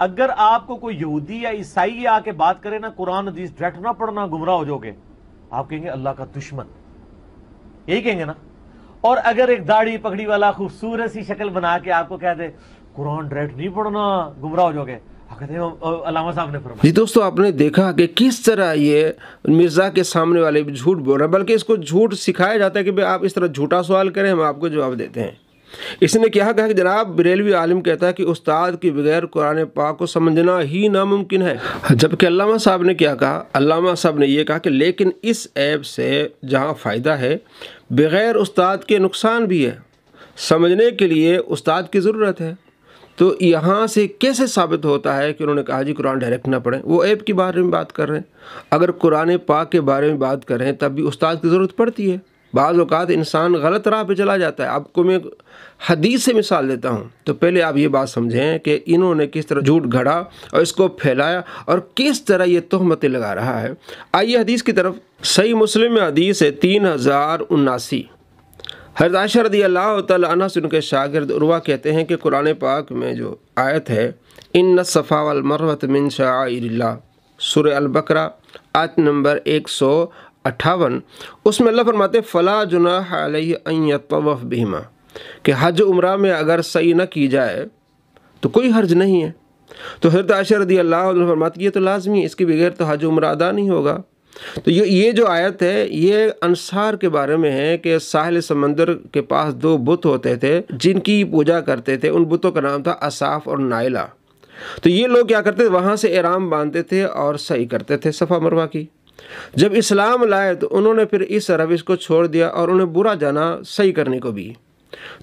اگر آپ کو کوئی یہودی یا عیسائی آ کے بات کرے نا قرآن حدیث ڈائریکٹ نہ پڑھنا گمراہ ہو جاؤ گے، آپ کہیں گے اللہ کا دشمن، یہی کہیں گے نا. اور اگر ایک داڑھی پگڑی والا خوبصورت سی شکل بنا کے آپ کو کہہ دے قرآن ڈائریکٹ نہیں پڑھنا گمراہ ہو جاؤ گے، کہتے ہیں علامہ صاحب نے فرمایا. جی دوستو، آپ نے دیکھا کہ کس طرح یہ مرزا کے سامنے والے بھی جھوٹ بول رہے ہیں، بلکہ اس کو جھوٹ سکھایا جاتا ہے کہ آپ اس طرح جھوٹا سوال کریں، ہم آپ کو جواب دیتے ہیں. اس نے کیا کہا کہ جناب بریلوی عالم کہتا ہے کہ استاد کے بغیر قرآن پاک کو سمجھنا ہی ناممکن ہے، جبکہ علامہ صاحب نے کیا کہا؟ علامہ صاحب نے یہ کہا کہ لیکن اس عیب سے جہاں فائدہ ہے بغیر استاد کے نقصان بھی ہے، سمجھنے کے لیے استاد کی ضرورت ہے. تو یہاں سے کیسے ثابت ہوتا ہے کہ انہوں نے کہا جی قرآن ڈائریکٹ نہ پڑھیں؟ وہ عیب کے بارے میں بات کر رہے ہیں. اگر قرآن پاک کے بارے میں بات کریں تب بھی استاد کی ضرورت پڑتی ہے. بعض اوقات انسان غلط راہ پہ چلا جاتا ہے. آپ کو میں حدیث سے مثال دیتا ہوں. تو پہلے آپ یہ بات سمجھیں کہ انہوں نے کس طرح جھوٹ گھڑا اور اس کو پھیلایا اور کس طرح یہ تہمتیں لگا رہا ہے. آئیے حدیث کی طرف. صحیح مسلم میں حدیث ہے 3079. حضرت عائشہ رضی اللہ تعالی عنہ سے ان کے شاگرد عروہ کہتے ہیں کہ قرآن پاک میں جو آیت ہے ان الصفا والمروۃ من شعائر اللہ، سورہ البقرہ آیت نمبر 158، اس میں اللہ فرماتے فلا جناح علیہ ان یطوف بہما، کہ حج عمرہ میں اگر سعی نہ کی جائے تو کوئی حرج نہیں ہے. تو حضرت عائشہ رضی اللہ عنہ فرماتی یہ تو لازمی ہے، اس کے بغیر تو حج عمرہ ادا نہیں ہوگا. تو یہ جو آیت ہے یہ انصار کے بارے میں ہے کہ ساحل سمندر کے پاس 2 بت ہوتے تھے جن کی پوجا کرتے تھے. ان بتوں کا نام تھا اصاف اور نائلہ. تو یہ لوگ کیا کرتے تھے؟ وہاں سے احرام باندھتے تھے اور سعی کرتے تھے صفا مروہ کی. جب اسلام لائے تو انہوں نے پھر اس روش کو چھوڑ دیا اور انہیں برا جانا سعی کرنے کو بھی.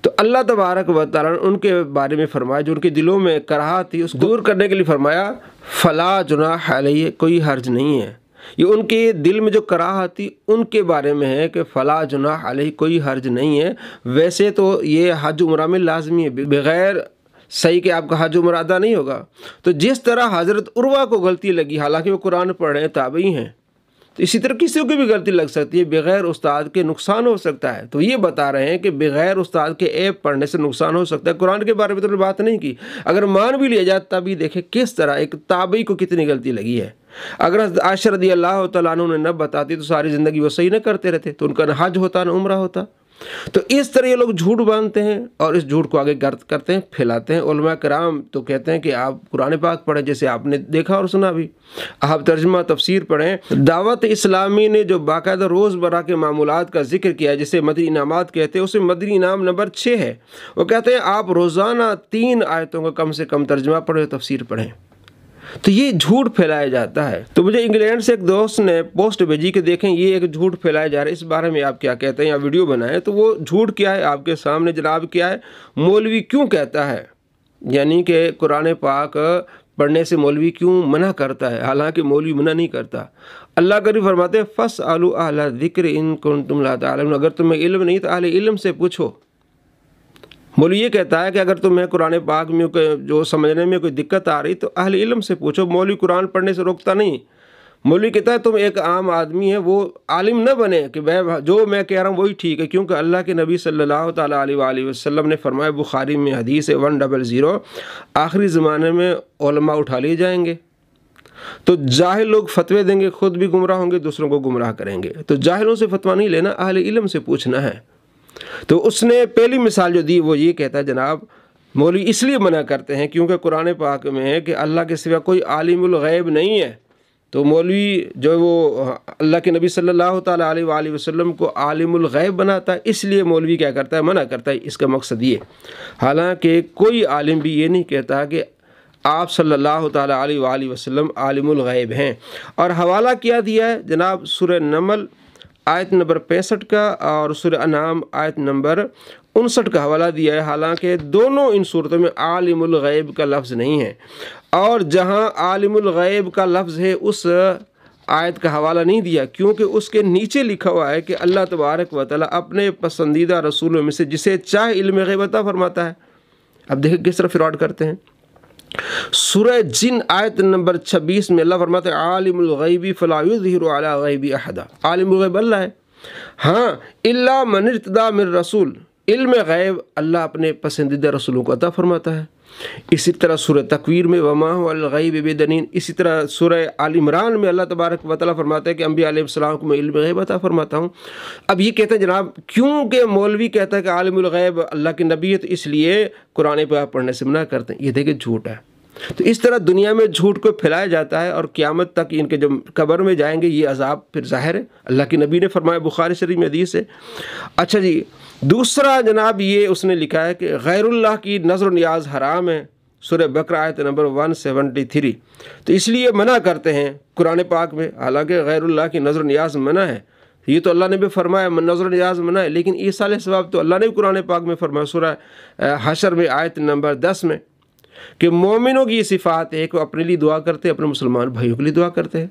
تو اللہ تبارک و تعالیٰ نے ان کے بارے میں فرمایا جو ان کے دلوں میں کراہت تھی اس کو دور کرنے کے لیے فرمایا فلا جناح علیہ، کوئی حرج نہیں ہے. یہ ان کے دل میں جو کراہت تھی ان کے بارے میں ہے کہ فلا جناح علیہ، کوئی حرج نہیں ہے. ویسے تو یہ حج عمرہ میں لازمی ہے، بغیر صحیح کہ آپ کا حج عمرہ ادا نہیں ہوگا. تو جس طرح حضرت عروہ کو غلطی لگی حالانکہ وہ قرآن پڑھ رہے ہیں، تابعی ہیں، تو اسی طرح کسی کو بھی غلطی لگ سکتی ہے، بغیر استاد کے نقصان ہو سکتا ہے. تو یہ بتا رہے ہیں کہ بغیر استاد کے عیب پڑھنے سے نقصان ہو سکتا ہے. قرآن کے بارے میں تو نے بات نہیں کی. اگر مان بھی لیا جائے تب بھی دیکھیں کس طرح ایک تابعی کو کتنی غلطی لگی ہے. اگر عائشہ رضی اللہ تعالیٰ عنہ نے نہ بتاتی تو ساری زندگی وہ صحیح نہ کرتے رہتے، تو ان کا نہ حج ہوتا نہ عمرہ ہوتا. تو اس طرح یہ لوگ جھوٹ باندھتے ہیں اور اس جھوٹ کو آگے گرد کرتے ہیں، پھیلاتے ہیں. علماء کرام تو کہتے ہیں کہ آپ قرآن پاک پڑھیں، جیسے آپ نے دیکھا اور سنا بھی. آپ ترجمہ تفسیر پڑھیں. دعوت اسلامی نے جو باقاعدہ روزمرہ کے معمولات کا ذکر کیا جسے مدنی انعامات کہتے ہیں، اسے مدنی انعام نمبر 6 ہے. وہ کہتے ہیں آپ روزانہ 3 آیتوں کا کم سے کم ترجمہ پڑھیں، تفسیر پڑھیں. تو یہ جھوٹ پھیلایا جاتا ہے. تو مجھے انگلینڈ سے ایک دوست نے پوسٹ بھیجی کہ دیکھیں یہ ایک جھوٹ پھیلایا جا رہا ہے، اس بارے میں آپ کیا کہتے ہیں یا ویڈیو بنائیں. تو وہ جھوٹ کیا ہے آپ کے سامنے جناب کیا ہے. مولوی کیوں کہتا ہے، یعنی کہ قرآن پاک پڑھنے سے مولوی کیوں منع کرتا ہے، حالانکہ مولوی منع نہیں کرتا. اللہ کریم فرماتے ہیں فَاسْأَلُوا أَهْلَ الذِّكْرِ إِن كُنتُمْ لَا تَعْلَمُونَ، اگر تمہیں علم نہیں تو اہل علم سے پوچھو. مولوی یہ کہتا ہے کہ اگر تمہیں قرآن پاک میں جو سمجھنے میں کوئی دقت آ رہی تو اہل علم سے پوچھو. مولوی قرآن پڑھنے سے روکتا نہیں. مولوی کہتا ہے تم ایک عام آدمی ہے، وہ عالم نہ بنے کہ جو میں کہہ رہا ہوں وہی ٹھیک ہے، کیونکہ اللہ کے نبی صلی اللہ تعالیٰ علیہ وآلہ وسلم نے فرمایا، بخاری میں حدیث ہے 100، آخری زمانے میں علماء اٹھا لیے جائیں گے تو جاہل لوگ فتوے دیں گے، خود بھی گمراہ ہوں گے، دوسروں کو گمراہ کریں گے. تو جاہلوں سے فتویٰ نہیں لینا، اہل علم سے پوچھنا ہے. تو اس نے پہلی مثال جو دی وہ یہ کہتا ہے جناب مولوی اس لیے منع کرتے ہیں کیونکہ قرآن پاک میں ہے کہ اللہ کے سوا کوئی عالم الغیب نہیں ہے. تو مولوی جو وہ اللہ کے نبی صلی اللہ تعالیٰ علیہ وآلہ وسلم کو عالم الغیب بناتا ہے، اس لیے مولوی کیا کرتا ہے، منع کرتا ہے. اس کا مقصد یہ، حالانکہ کوئی عالم بھی یہ نہیں کہتا کہ آپ صلی اللہ تعالیٰ علیہ وآلہ وسلم عالم الغیب ہیں. اور حوالہ کیا دیا ہے جناب سورہ نمل آیت نمبر 65 کا اور سورہ انعام آیت نمبر 59 کا حوالہ دیا ہے. حالانکہ دونوں ان صورتوں میں عالم الغیب کا لفظ نہیں ہے، اور جہاں عالم الغیب کا لفظ ہے اس آیت کا حوالہ نہیں دیا کیونکہ اس کے نیچے لکھا ہوا ہے کہ اللہ تبارک و تعالیٰ اپنے پسندیدہ رسولوں میں سے جسے چاہے علم غیب عطا فرماتا ہے. اب دیکھیں کس طرح فراڈ کرتے ہیں. سورہ جن آیت نمبر 26 میں اللہ فرماتے ہیں عالم الغیب فلا یظہر علی غیب احدا. عالم الغیب اللہ ہے، ہاں الا من ارتضی من رسول، علم غیب اللہ اپنے پسندیدہ رسولوں کو عطا فرماتا ہے. اسی طرح سورہ تکویر میں وما هو الغیب بدنین، اسی طرح سورہ آل عمران میں اللہ تبارک و تعالیٰ فرماتے ہیں کہ انبیاء علیہ السلام کو میں علم غیب عطا فرماتا ہوں۔ اب یہ کہتے ہیں جناب کیوں کہ مولوی کہتا ہے کہ عالم الغیب اللہ کے نبی ہے تو اس لیے قرآن پاک پڑھنے سے منع کرتے ہیں، یہ دیکھیں جھوٹ ہے۔ تو اس طرح دنیا میں جھوٹ کو پھیلایا جاتا ہے اور قیامت تک ان کے جب قبر میں جائیں گے یہ عذاب پھر ظاہر ہے، اللہ کے نبی نے فرمایا، بخاری شریف میں حدیث ہے۔ اچھا جی، دوسرا جناب یہ اس نے لکھا ہے کہ غیر اللہ کی نظر و نیاز حرام ہے، سورہ بقرہ آیت نمبر 173، تو اس لیے منع کرتے ہیں قرآن پاک میں، حالانکہ غیر اللہ کی نظر و نیاز منع ہے، یہ تو اللہ نے بھی فرمایا نظر و نیاز منع ہے، لیکن ایصال ثواب تو اللہ نے بھی قرآن پاک میں فرمایا سورہ حشر میں آیت نمبر 10 میں کہ مومنوں کی یہ صفات ہے کہ وہ اپنے لیے دعا کرتے ہیں، اپنے مسلمان بھائیوں کے لیے دعا کرتے ہیں۔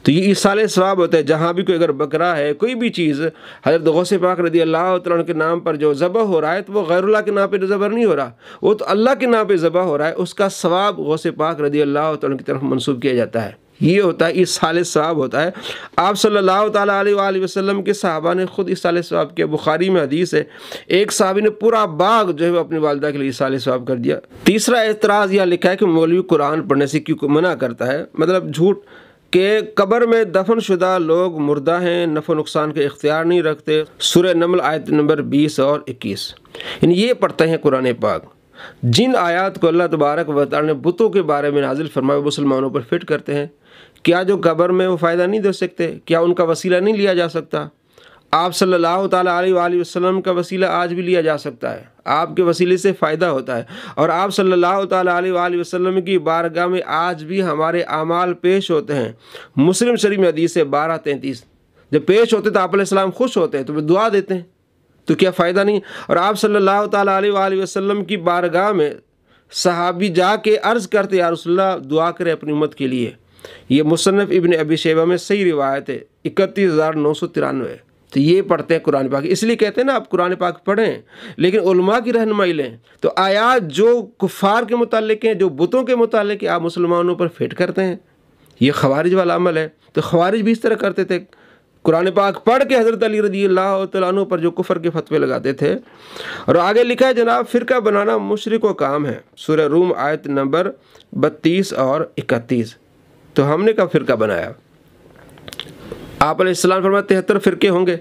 تو یہ ایصال ثواب ہوتا ہے، جہاں بھی کوئی اگر بکرا ہے، کوئی بھی چیز حضرت غوث پاک رضی اللہ تعالیٰ عنہ کے نام پر جو ذبح ہو رہا ہے تو وہ غیر اللہ کے نام پہ ذبح نہیں ہو رہا، وہ تو اللہ کے نام پہ ذبح ہو رہا ہے، اس کا ثواب غوث پاک رضی اللہ تعالیٰ عنہ کی طرف منسوب کیا جاتا ہے، یہ ہوتا ہے ایصال ثواب ہوتا ہے۔ آپ صلی اللہ تعالیٰ علیہ وآلہ وسلم کے صحابہ نے خود ایصال ثواب کیا، بخاری میں حدیث ہے، ایک صحابی نے پورا باغ جو ہے وہ اپنی والدہ کے لیے ایصال ثواب کر دیا۔ تیسرا اعتراض یہ لکھا ہے کہ مولوی قرآن پڑھنے سے کیوں منع کرتا ہے، مطلب جھوٹ کہ قبر میں دفن شدہ لوگ مردہ ہیں، نفع و نقصان کے اختیار نہیں رکھتے، سورہ نمل آیت نمبر 20 اور 21، یعنی یہ پڑھتے ہیں قرآن پاک۔ جن آیات کو اللہ تبارک و تعالیٰ نے بتوں کے بارے میں نازل فرمایا مسلمانوں پر فٹ کرتے ہیں، کیا جو قبر میں وہ فائدہ نہیں دے سکتے، کیا ان کا وسیلہ نہیں لیا جا سکتا؟ آپ صلی اللہ تعالیٰ علیہ وآلہ وسلم کا وسیلہ آج بھی لیا جا سکتا ہے، آپ کے وسیلے سے فائدہ ہوتا ہے، اور آپ صلی اللہ تعالیٰ علیہ وآلہ وسلم کی بارگاہ میں آج بھی ہمارے اعمال پیش ہوتے ہیں۔ مسلم شریف میں حدیث ہے 1233، جب پیش ہوتے تو آپ علیہ السلام خوش ہوتے ہیں تو وہ دعا دیتے ہیں، تو کیا فائدہ نہیں؟ اور آپ صلی اللہ تعالیٰ علیہ وآلہ وسلم کی بارگاہ میں صحابی جا کے عرض کرتے یا رسول اللہ دعا کرے اپنی امت کے لیے، یہ مصنف ابن ابی شیبہ میں صحیح روایت ہے 31993۔ تو یہ پڑھتے ہیں قرآن پاک، اس لیے کہتے ہیں نا آپ قرآن پاک پڑھیں لیکن علماء کی رہنمائی لیں۔ تو آیات جو کفار کے متعلق ہیں، جو بتوں کے متعلق ہیں، آپ مسلمانوں پر فٹ کرتے ہیں، یہ خوارج والا عمل ہے۔ تو خوارج بھی اس طرح کرتے تھے، قرآن پاک پڑھ کے حضرت علی رضی اللہ تعالیٰ عنہ پر جو کفر کے فتوے لگاتے تھے۔ اور آگے لکھا ہے جناب فرقہ بنانا مشرکوں کا کام ہے، سورہ روم آیت نمبر 32 اور 31۔ تو ہم نے کب فرقہ بنایا؟ آپ علیہ السلام فرماتے 73 فرقے ہوں گے،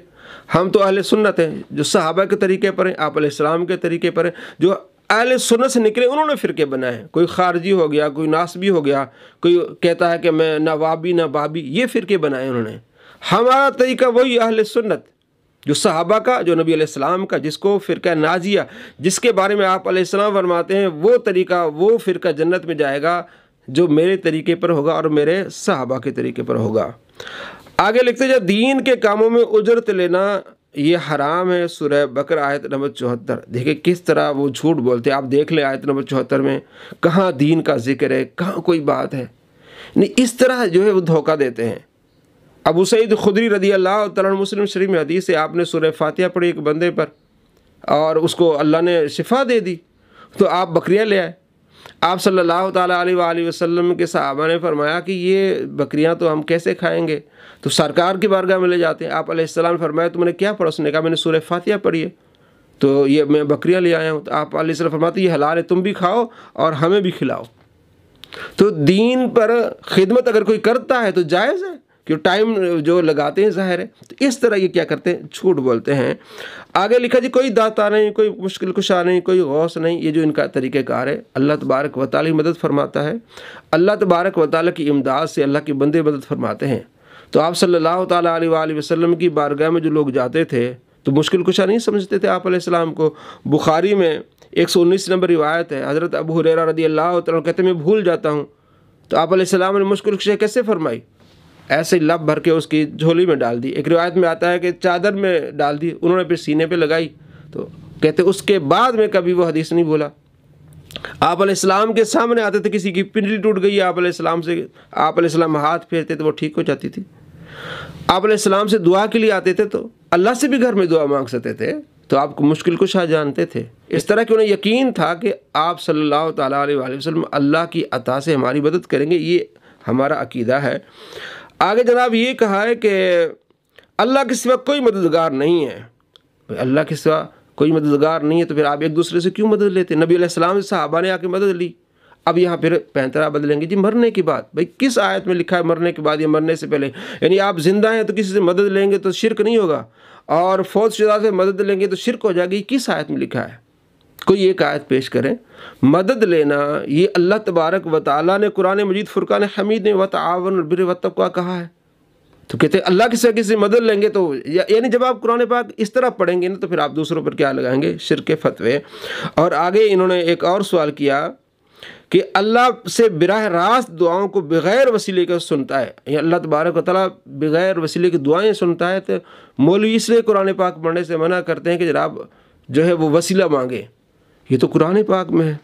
ہم تو اہل سنت ہیں، جو صحابہ کے طریقے پر ہیں، آپ علیہ السلام کے طریقے پر ہیں، جو اہل سنت سے نکلے انہوں نے فرقے بنائے ہیں۔ کوئی خارجی ہو گیا، کوئی ناسبی ہو گیا، کوئی کہتا ہے کہ میں نہ وابی نہ بابی، یہ فرقے بنائے انہوں نے۔ ہمارا طریقہ وہی اہل سنت جو صحابہ کا، جو نبی علیہ السلام کا، جس کو فرقہ ناجیہ، جس کے بارے میں آپ علیہ السلام فرماتے ہیں وہ طریقہ، وہ فرقہ جنت میں جائے گا جو میرے طریقے پر ہوگا اور میرے صحابہ کے طریقے پر ہوگا۔ آگے لکھتے جو دین کے کاموں میں اجرت لینا یہ حرام ہے، سورہ بقرہ آیت نمبر 74۔ دیکھیں کس طرح وہ جھوٹ بولتے ہیں، آپ دیکھ لیں آیت نمبر 74 میں کہاں دین کا ذکر ہے، کہاں کوئی بات ہے، نہیں اس طرح جو ہے وہ دھوکہ دیتے ہیں۔ ابو سعید خدری رضی اللہ تعالیٰ عنہ، مسلم شریف میں حدیث ہے، آپ نے سورہ فاتحہ پڑھی ایک بندے پر اور اس کو اللہ نے شفا دے دی، تو آپ بکریاں لے آئے۔ آپ صلی اللہ تعالیٰ علیہ وآلہ وسلم کے صحابہ نے فرمایا کہ یہ بکریاں تو ہم کیسے کھائیں گے، تو سرکار کی بارگاہ میں لے جاتے ہیں۔ آپ علیہ السلام نے فرمایا تم نے کیا پڑھا؟ اس نے کہا میں نے سورہ فاتحہ پڑھی ہے، تو یہ میں بکریاں لے آیا ہوں۔ تو آپ علیہ السلام فرماتے یہ حلال ہے، تم بھی کھاؤ اور ہمیں بھی کھلاؤ۔ تو دین پر خدمت اگر کوئی کرتا ہے تو جائز ہے، کہ ٹائم جو لگاتے ہیں ظاہر ہے۔ تو اس طرح یہ کیا کرتے ہیں، جھوٹ بولتے ہیں۔ آگے لکھا جی کوئی داتا نہیں، کوئی مشکل کشا نہیں، کوئی غوث نہیں، یہ جو ان کا طریقہ کار ہے۔ اللہ تبارک و تعالی مدد فرماتا ہے، اللہ تبارک و تعالی کی امداد سے اللہ کے بندے مدد فرماتے ہیں۔ تو آپ صلی اللہ تعالیٰ علیہ وآلہ وسلم کی بارگاہ میں جو لوگ جاتے تھے تو مشکل کشا نہیں سمجھتے تھے آپ علیہ السلام کو۔ بخاری میں 119 نمبر روایت ہے، حضرت ابو ہریرہ رضی اللہ تعالیٰ کہتے ہیں میں بھول جاتا ہوں، تو آپ علیہ السلام نے مشکل کشا کیسے فرمائی؟ ایسے لب بھر کے اس کی جھولی میں ڈال دی۔ ایک روایت میں آتا ہے کہ چادر میں ڈال دی، انہوں نے پھر سینے پہ لگائی۔ تو کہتے اس کے بعد میں کبھی وہ حدیث نہیں بولا۔ آپ علیہ السلام کے سامنے آتے تھے، کسی کی پنڈلی ٹوٹ گئی آپ علیہ السلام سے، آپ علیہ السلام ہاتھ پھیرتے تو وہ ٹھیک ہو جاتی تھی۔ آپ علیہ السلام سے دعا کے لیے آتے تھے تو اللہ سے بھی گھر میں دعا مانگ سکتے تھے، تو آپ کو مشکل کشا جانتے تھے۔ اس طرح کہ انہیں یقین تھا کہ آپ صلی اللہ تعالیٰ علیہ وآلہ وسلم اللہ کی عطا سے ہماری مدد کریں گے، یہ ہمارا عقیدہ ہے۔ آگے جناب یہ کہا ہے کہ اللہ کے سوا کوئی مددگار نہیں ہے، اللہ کے سوا کوئی مددگار نہیں ہے تو پھر آپ ایک دوسرے سے کیوں مدد لیتے؟ نبی علیہ السلام سے صحابہ نے آ کے مدد لی. اب یہاں پھر پینترا بدلیں گے جی مرنے کی بات. بھائی کس آیت میں لکھا ہے مرنے کے بعد یا مرنے سے پہلے؟ یعنی آپ زندہ ہیں تو کسی سے مدد لیں گے تو شرک نہیں ہوگا، اور فوت شدہ سے مدد لیں گے تو شرک ہو جائے گی. کس آیت میں لکھا ہے؟ کوئی ایک آیت پیش کریں. مدد لینا یہ اللہ تبارک و تعالیٰ نے قرآن مجید فرقان حمید میں وتعاونوا علی البر والتقویٰ کہا ہے. تو کہتے ہیں اللہ کسی سے مدد لیں گے تو یعنی جب آپ قرآن پاک اس طرح پڑھیں گے نا تو پھر آپ دوسروں پر کیا لگائیں گے؟ شرک فتوے. اور آگے انہوں نے ایک اور سوال کیا کہ اللہ سے براہ راست دعاؤں کو بغیر وسیلے کے سنتا ہے. یہ اللہ تبارک و تعالیٰ بغیر وسیلے کی دعائیں سنتا ہے. تو مولوی اس لیے قرآن پاک پڑھنے سے منع کرتے ہیں کہ جناب جو ہے وہ وسیلہ مانگے. یہ تو قرآن پاک میں ہے.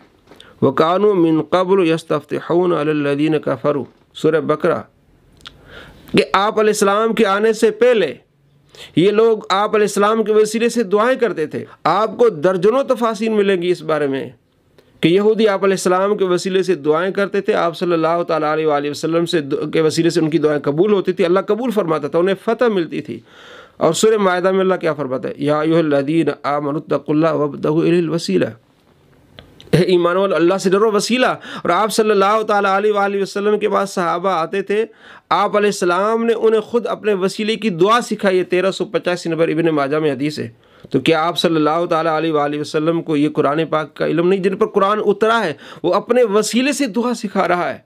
وَكَانُوا مِن قَبْلُ يَسْتَفْتِحُونَ عَلَى الَّذِينَ كَفَرُوا، سورہ بقرہ، کہ آپ علیہ السلام کے آنے سے پہلے یہ لوگ آپ علیہ السلام کے وسیلے سے دعائیں کرتے تھے. آپ کو درجنوں تفاصیل ملیں گی اس بارے میں کہ یہودی آپ علیہ السلام کے وسیلے سے دعائیں کرتے تھے. آپ صلی اللہ تعالیٰ علیہ وآلہ وسلم کے وسیلے سے ان کی دعائیں قبول ہوتی تھی، اللہ قبول فرماتا تھا، انہیں فتح ملتی تھی. اور سورہ مائدہ میں اللہ کیا فرماتا ہے؟ یا ایھا الذین آمنوا اتقوا اللہ وابتغوا الیہ الوسیلہ، ایمان والو اللہ سے ڈرو وسیلہ. اور آپ صلی اللہ تعالیٰ علیہ وآلہ وسلم کے پاس صحابہ آتے تھے، آپ علیہ السلام نے انہیں خود اپنے وسیلے کی دعا سکھائی ہے. 1385 نمبر ابن ماجہ میں حدیث ہے. تو کیا آپ صلی اللہ تعالیٰ علیہ وآلہ وسلم کو یہ قرآن پاک کا علم نہیں؟ جن پر قرآن اترا ہے وہ اپنے وسیلے سے دعا سکھا رہا ہے.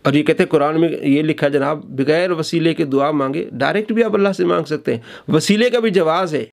اور یہ کہتے ہیں قرآن میں یہ لکھا جناب بغیر وسیلے کے دعا مانگے. ڈائریکٹ بھی آپ اللہ سے مانگ سکتے ہیں، وسیلے کا بھی جواز ہے.